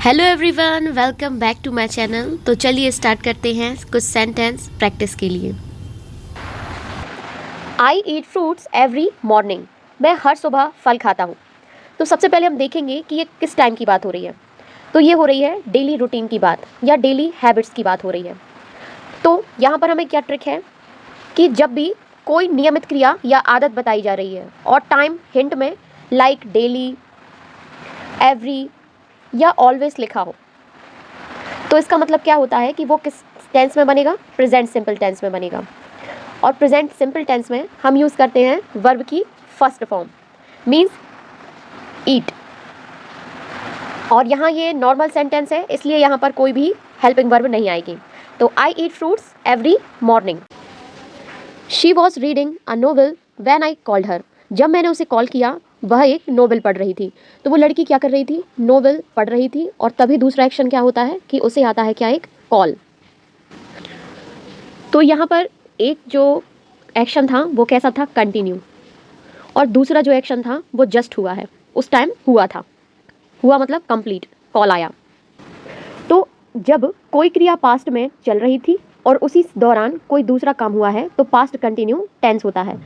Hello everyone, welcome back to my channel. तो चलिए start करते हैं कुछ सेंटेंस प्रैक्टिस के लिए। आई ईट फ्रूट्स एवरी मॉर्निंग। मैं हर सुबह फल खाता हूँ। तो सबसे पहले हम देखेंगे कि ये किस टाइम की बात हो रही है। तो ये हो रही है डेली रूटीन की बात या डेली हैबिट्स की बात हो रही है। तो यहाँ पर हमें क्या ट्रिक है कि जब भी कोई नियमित क्रिया या आदत बताई जा रही है और टाइम हिंट में लाइक डेली, एवरी या ऑलवेज लिखा हो, तो इसका मतलब क्या होता है कि वो किस टेंस में बनेगा? प्रेजेंट सिंपल टेंस में बनेगा। और प्रेजेंट सिंपल टेंस में हम यूज़ करते हैं वर्ब की फर्स्ट फॉर्म, मीन्स ईट। और यहाँ ये नॉर्मल सेंटेंस है, इसलिए यहाँ पर कोई भी हेल्पिंग वर्ब नहीं आएगी। तो I eat fruits every morning. She was reading a novel when I called her. जब मैंने उसे कॉल किया वह एक नोवेल पढ़ रही थी। तो वो लड़की क्या कर रही थी? नोवेल पढ़ रही थी। और तभी दूसरा एक्शन क्या होता है कि उसे आता है क्या? एक कॉल। तो यहाँ पर एक जो एक्शन था वो कैसा था? कंटिन्यू। और दूसरा जो एक्शन था वो जस्ट हुआ है, उस टाइम हुआ था। हुआ मतलब कंप्लीट, कॉल आया। तो जब कोई क्रिया पास्ट में चल रही थी और उसी दौरान कोई दूसरा काम हुआ है तो पास्ट कंटिन्यू टेंस होता है।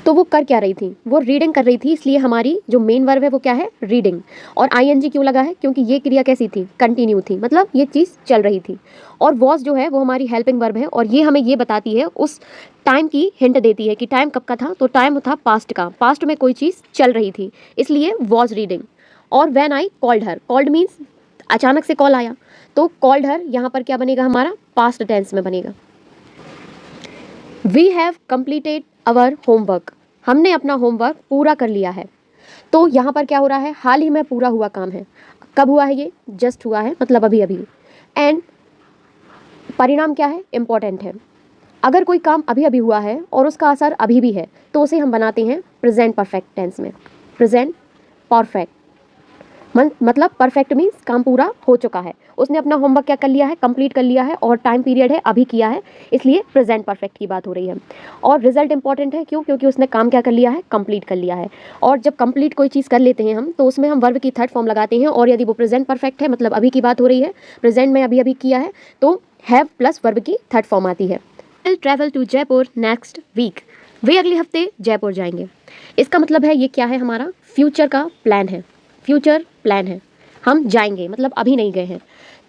तो वो कर क्या रही थी? वो रीडिंग कर रही थी, इसलिए हमारी जो मेन वर्ब है वो क्या है? रीडिंग। और आईएनजी क्यों लगा है? क्योंकि ये क्रिया कैसी थी? कंटिन्यू थी, मतलब ये चीज़ चल रही थी। और वॉज जो है वो हमारी हेल्पिंग वर्ब है और ये हमें ये बताती है, उस टाइम की हिंट देती है कि टाइम कब का था। तो टाइम था पास्ट का, पास्ट में कोई चीज़ चल रही थी, इसलिए वॉज रीडिंग। और when I called her, called means अचानक से कॉल आया, तो कॉल्ड हर यहाँ पर क्या बनेगा? हमारा पास्ट टेंस में बनेगा। We have completed our homework. हमने अपना होमवर्क पूरा कर लिया है। तो यहाँ पर क्या हो रहा है? हाल ही में पूरा हुआ काम है। कब हुआ है? ये जस्ट हुआ है, मतलब अभी अभी। एंड परिणाम क्या है? इम्पॉर्टेंट है। अगर कोई काम अभी अभी हुआ है और उसका असर अभी भी है तो उसे हम बनाते हैं प्रेजेंट परफेक्ट टेंस में। प्रेजेंट परफेक्ट मतलब परफेक्ट मीन्स काम पूरा हो चुका है, उसने अपना होमवर्क क्या कर लिया है? कंप्लीट कर लिया है। और टाइम पीरियड है अभी किया है, इसलिए प्रेजेंट परफेक्ट की बात हो रही है। और रिजल्ट इंपॉर्टेंट है, क्यों? क्योंकि उसने काम क्या कर लिया है? कंप्लीट कर लिया है। और जब कंप्लीट कोई चीज़ कर लेते हैं हम तो उसमें हम वर्ब की थर्ड फॉर्म लगाते हैं। और यदि वो प्रेजेंट परफेक्ट है, मतलब अभी की बात हो रही है, प्रेजेंट में अभी अभी किया है, तो हैव प्लस वर्ब की थर्ड फॉर्म आती है। Will travel to Jaipur next week. वे अगले हफ्ते जयपुर जाएंगे। इसका मतलब है ये क्या है? हमारा फ्यूचर का प्लान है, फ्यूचर प्लान है। हम जाएंगे मतलब अभी नहीं गए हैं।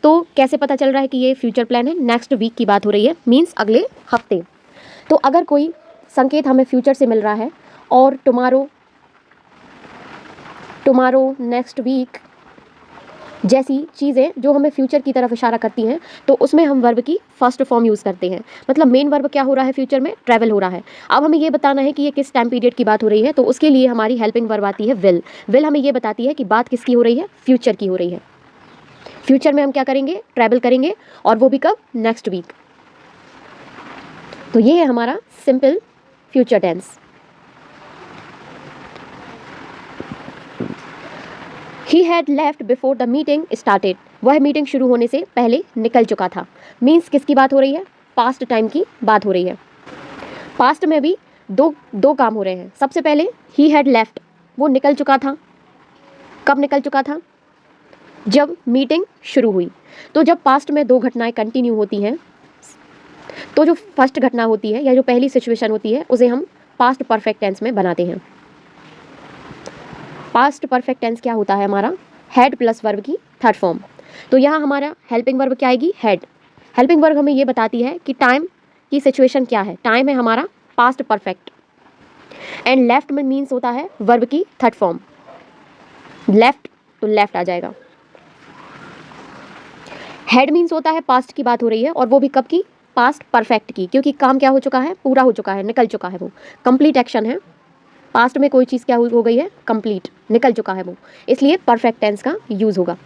तो कैसे पता चल रहा है कि ये फ्यूचर प्लान है? नेक्स्ट वीक की बात हो रही है, मीन्स अगले हफ्ते। तो अगर कोई संकेत हमें फ्यूचर से मिल रहा है और टुमारो, नेक्स्ट वीक जैसी चीज़ें जो हमें फ्यूचर की तरफ इशारा करती हैं, तो उसमें हम वर्ब की फर्स्ट फॉर्म यूज़ करते हैं। मतलब मेन वर्ब क्या हो रहा है? फ्यूचर में ट्रैवल हो रहा है। अब हमें ये बताना है कि ये किस टाइम पीरियड की बात हो रही है, तो उसके लिए हमारी हेल्पिंग वर्ब आती है विल। विल हमें ये बताती है कि बात किसकी हो रही है? फ्यूचर की हो रही है। फ्यूचर में हम क्या करेंगे? ट्रैवल करेंगे, और वो भी कब? Next week. तो ये है हमारा simple future tense. He had left before the meeting started. वह मीटिंग शुरू होने से पहले निकल चुका था। मीन्स किसकी बात हो रही है? पास्ट टाइम की बात हो रही है। पास्ट में भी दो काम हो रहे हैं। सबसे पहले ही हैड लेफ्ट, वो निकल चुका था। कब निकल चुका था? जब मीटिंग शुरू हुई। तो जब पास्ट में दो घटनाएं कंटिन्यू होती हैं, तो जो फर्स्ट घटना होती है या जो पहली सिचुएशन होती है उसे हम पास्ट परफेक्ट टेंस में बनाते हैं। पास्ट परफेक्ट टेंस क्या होता है? हमारा हैड प्लस वर्ब की थर्ड फॉर्म। तो यहाँ हमारा हेल्पिंग वर्ब क्या आएगी? हैड। हेल्पिंग वर्ब हमें ये बताती है कि टाइम की सिचुएशन क्या है। टाइम है हमारा पास्ट परफेक्ट। एंड लेफ्ट में मीन्स होता है वर्ब की थर्ड फॉर्म। लेफ्ट तो लेफ्ट आ जाएगा। हेड मीन्स होता है पास्ट की बात हो रही है, और वो भी कब की? पास्ट परफेक्ट की, क्योंकि काम क्या हो चुका है? पूरा हो चुका है, निकल चुका है। वो कंप्लीट एक्शन है। पास्ट में कोई चीज़ क्या हो गई है? कंप्लीट, निकल चुका है वो, इसलिए परफेक्ट टेंस का यूज होगा।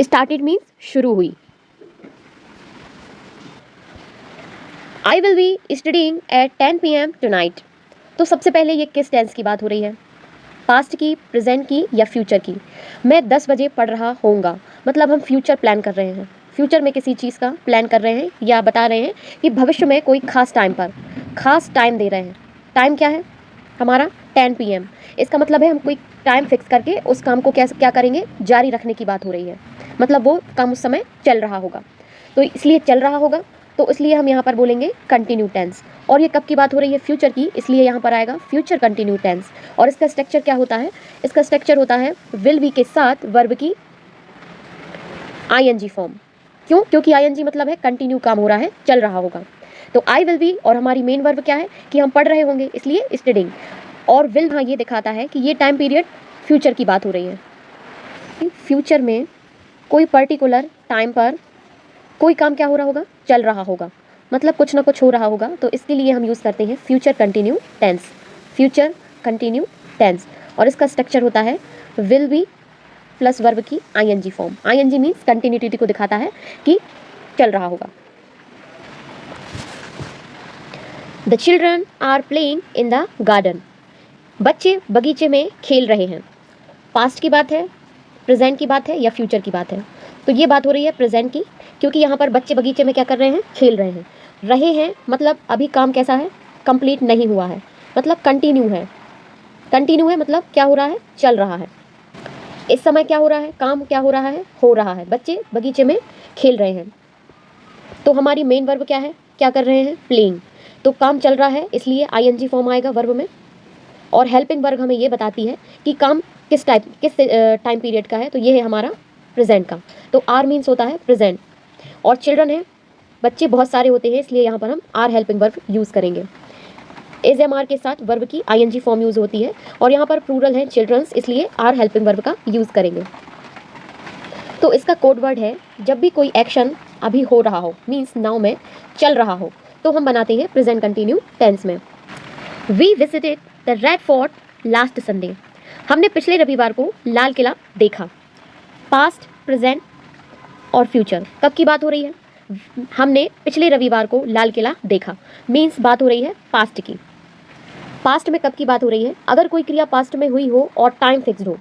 स्टार्टेड मीन्स शुरू हुई। I will be studying at 10 PM tonight. तो सबसे पहले ये किस टेंस की बात हो रही है? पास्ट की, प्रेजेंट की या फ्यूचर की? मैं 10 बजे पढ़ रहा होऊंगा, मतलब हम फ्यूचर प्लान कर रहे हैं। फ्यूचर में किसी चीज़ का प्लान कर रहे हैं या बता रहे हैं कि भविष्य में कोई खास टाइम पर खास टाइम दे रहे हैं। टाइम क्या है? हमारा 10 PM। इसका मतलब है हम कोई टाइम फिक्स करके उस काम को क्या करेंगे, जारी रखने की बात हो रही है, मतलब वो काम उस समय चल रहा होगा। तो इसलिए चल रहा होगा, तो इसलिए हम यहाँ पर बोलेंगे कंटिन्यू टेंस। और ये कब की बात हो रही है, फ्यूचर की, इसलिए यहाँ पर आएगा फ्यूचर कंटिन्यू टेंस। और इसका स्ट्रक्चर क्या होता है, इसका स्ट्रक्चर होता है विल बी के साथ वर्ब की ING फॉर्म। क्यों, क्योंकि ING मतलब है कंटिन्यू काम हो रहा है, चल रहा होगा। तो आई विल बी और हमारी मेन वर्ब क्या है कि हम पढ़ रहे होंगे, इसलिए स्टडिंग। और विल हाँ ये दिखाता है कि ये टाइम पीरियड फ्यूचर की बात हो रही है। फ्यूचर में कोई पर्टिकुलर टाइम पर कोई काम क्या हो रहा होगा, चल रहा होगा, मतलब कुछ ना कुछ हो रहा होगा। तो इसके लिए हम यूज़ करते हैं future continue tense, future continue tense. और इसका स्ट्रक्चर होता है विल बी प्लस वर्ब की ING form. ING means continuity को दिखाता है कि चल रहा होगा। The children are playing in the garden. बच्चे बगीचे में खेल रहे हैं। पास्ट की बात है, प्रेजेंट की बात है या फ्यूचर की बात है? तो ये बात हो रही है प्रेजेंट की, क्योंकि यहाँ पर बच्चे बगीचे में क्या कर रहे हैं, खेल रहे हैं। रहे हैं मतलब अभी काम कैसा है, कंप्लीट नहीं हुआ है, मतलब कंटिन्यू है। कंटिन्यू है मतलब क्या हो रहा है, चल रहा है। इस समय क्या हो रहा है, काम क्या हो रहा है, हो रहा है। बच्चे बगीचे में खेल रहे हैं। तो हमारी मेन वर्ब क्या है, क्या कर रहे हैं, प्लेइंग। तो काम चल रहा है, इसलिए ING फॉर्म आएगा वर्ब में। और हेल्पिंग वर्ब हमें ये बताती है कि काम किस टाइम पीरियड का है, तो ये है हमारा प्रेजेंट का। तो आर मीन्स होता है प्रेजेंट। और चिल्ड्रन है, बच्चे बहुत सारे होते हैं, इसलिए यहाँ पर हम आर हेल्पिंग वर्ब यूज़ करेंगे। इज MR के साथ वर्ब की ING फॉर्म यूज़ होती है। और यहाँ पर प्लूरल है चिल्ड्रंस, इसलिए आर हेल्पिंग वर्ब का यूज़ करेंगे। तो इसका कोड वर्ड है, जब भी कोई एक्शन अभी हो रहा हो, मीन्स नाउ में चल रहा हो, तो हम बनाते हैं प्रेजेंट कंटिन्यू टेंस में। We visited the Red Fort last Sunday. हमने पिछले रविवार को लाल किला देखा। पास्ट, प्रेजेंट और फ्यूचर कब की बात हो रही है, हमने पिछले रविवार को लाल किला देखा, मीन्स बात हो रही है पास्ट की। पास्ट में कब की बात हो रही है, अगर कोई क्रिया पास्ट में हुई हो और टाइम फिक्स्ड हो।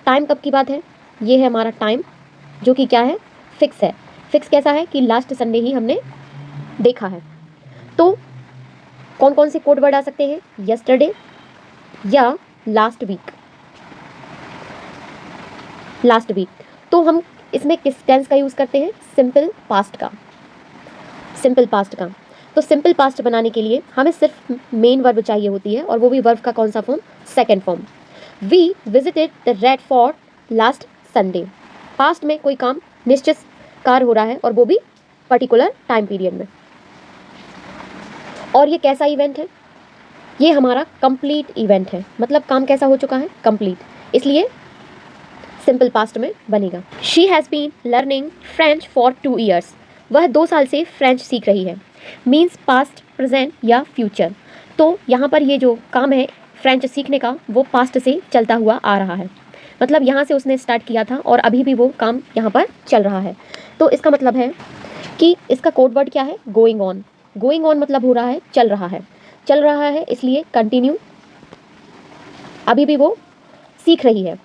टाइम कब की बात है, ये है हमारा टाइम, जो कि क्या है, फिक्स है। फिक्स कैसा है कि लास्ट संडे ही हमने देखा है। तो कौन कौन से कोड वर्ड आ सकते हैं, यस्टरडे या लास्ट वीक। लास्ट वीक तो हम इसमें किस टेंस का यूज़ करते हैं, सिंपल पास्ट का। सिंपल पास्ट का। तो सिंपल पास्ट बनाने के लिए हमें सिर्फ मेन वर्ब चाहिए होती है, और वो भी वर्ब का कौन सा form, second form. We visited the Red Fort last Sunday. Past में कोई काम निश्चित कार्य हो रहा है, और वो भी पर्टिकुलर टाइम पीरियड में। और ये कैसा इवेंट है, ये हमारा कंप्लीट इवेंट है, मतलब काम कैसा हो चुका है, कंप्लीट, इसलिए सिंपल पास्ट में बनेगा। She has been learning French for 2 years। वह 2 साल से फ्रेंच सीख रही है, मीन्स पास्ट, प्रेजेंट या फ्यूचर। तो यहाँ पर ये जो काम है फ्रेंच सीखने का, वो पास्ट से चलता हुआ आ रहा है, मतलब यहाँ से उसने स्टार्ट किया था और अभी भी वो काम यहाँ पर चल रहा है। तो इसका मतलब है कि इसका कोड वर्ड क्या है, गोइंग ऑन। गोइंग ऑन मतलब हो रहा है, चल रहा है। चल रहा है इसलिए कंटिन्यू, अभी भी वो सीख रही है।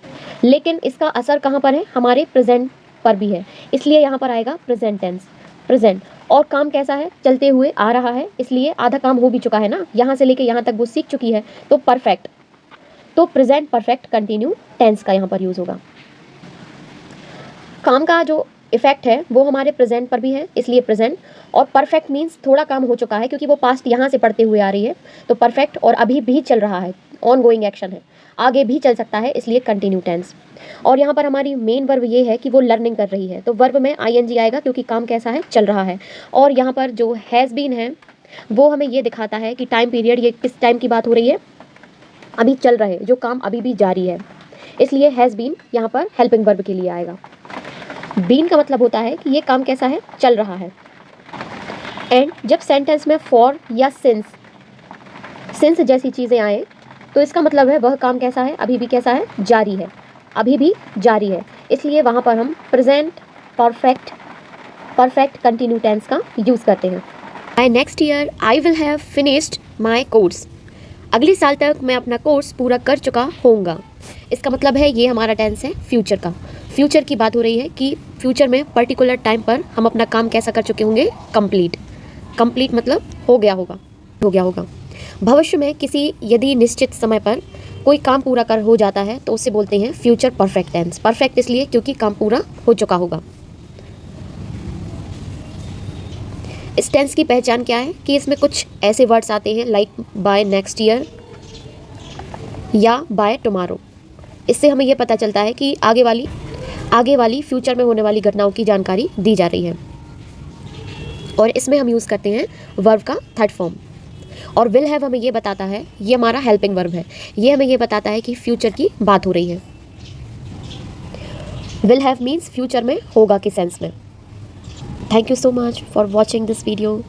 लेकिन इसका असर कहाँ पर है, हमारे प्रेजेंट पर भी है, इसलिए यहाँ पर आएगा प्रेजेंट टेंस, प्रेजेंट। और काम कैसा है, चलते हुए आ रहा है, इसलिए आधा काम हो भी चुका है ना, यहाँ से लेके यहाँ तक वो सीख चुकी है, तो परफेक्ट। तो प्रेजेंट परफेक्ट कंटिन्यू टेंस का यहाँ पर यूज़ होगा। काम का जो इफेक्ट है वो हमारे प्रेजेंट पर भी है, इसलिए प्रेजेंट। और परफेक्ट मीन्स थोड़ा काम हो चुका है, क्योंकि वो पास्ट यहाँ से पढ़ते हुए आ रही है, तो परफेक्ट। और अभी भी चल रहा है, ऑन गोइंग एक्शन है, आगे भी चल सकता है, इसलिए कंटिन्यू टेंस। और यहाँ पर हमारी मेन वर्ब ये है कि वो लर्निंग कर रही है, तो वर्ब में ING आएगा, क्योंकि काम कैसा है, चल रहा है। और यहाँ पर जो हैज़ बीन है वो हमें ये दिखाता है कि टाइम पीरियड, ये किस टाइम की बात हो रही है, अभी चल रहे, जो काम अभी भी जारी है, इसलिए हैज़ बीन यहाँ पर हेल्पिंग वर्ब के लिए आएगा। बीन का मतलब होता है कि ये काम कैसा है, चल रहा है। एंड जब सेंटेंस में फॉर या सिंस जैसी चीज़ें आए, तो इसका मतलब है वह काम कैसा है, अभी भी कैसा है, जारी है, अभी भी जारी है, इसलिए वहाँ पर हम प्रेजेंट परफेक्ट कंटिन्यू टेंस का यूज़ करते हैं। By next year I will have finished my course. अगले साल तक मैं अपना कोर्स पूरा कर चुका होऊंगा। इसका मतलब है ये हमारा टेंस है फ्यूचर का। फ्यूचर की बात हो रही है कि फ्यूचर में पर्टिकुलर टाइम पर हम अपना काम कैसा कर चुके होंगे, कंप्लीट मतलब हो गया होगा। भविष्य में किसी यदि निश्चित समय पर कोई काम पूरा कर हो जाता है तो उसे बोलते हैं फ्यूचर परफेक्ट टेंस। परफेक्ट इसलिए क्योंकि काम पूरा हो चुका होगा। इस टेंस की पहचान क्या है कि इसमें कुछ ऐसे वर्ड्स आते हैं लाइक बाय नेक्स्ट ईयर या बाय टुमारो। इससे हमें यह पता चलता है कि आगे वाली फ्यूचर में होने वाली घटनाओं की जानकारी दी जा रही है। और इसमें हम यूज़ करते हैं वर्ब का थर्ड फॉर्म। और विल हैव हमें ये बताता है, ये हमारा हेल्पिंग वर्ब है, ये हमें ये बताता है कि फ्यूचर की बात हो रही है। विल हैव मीन्स फ्यूचर में होगा के सेंस में। Thank you so much for watching this video.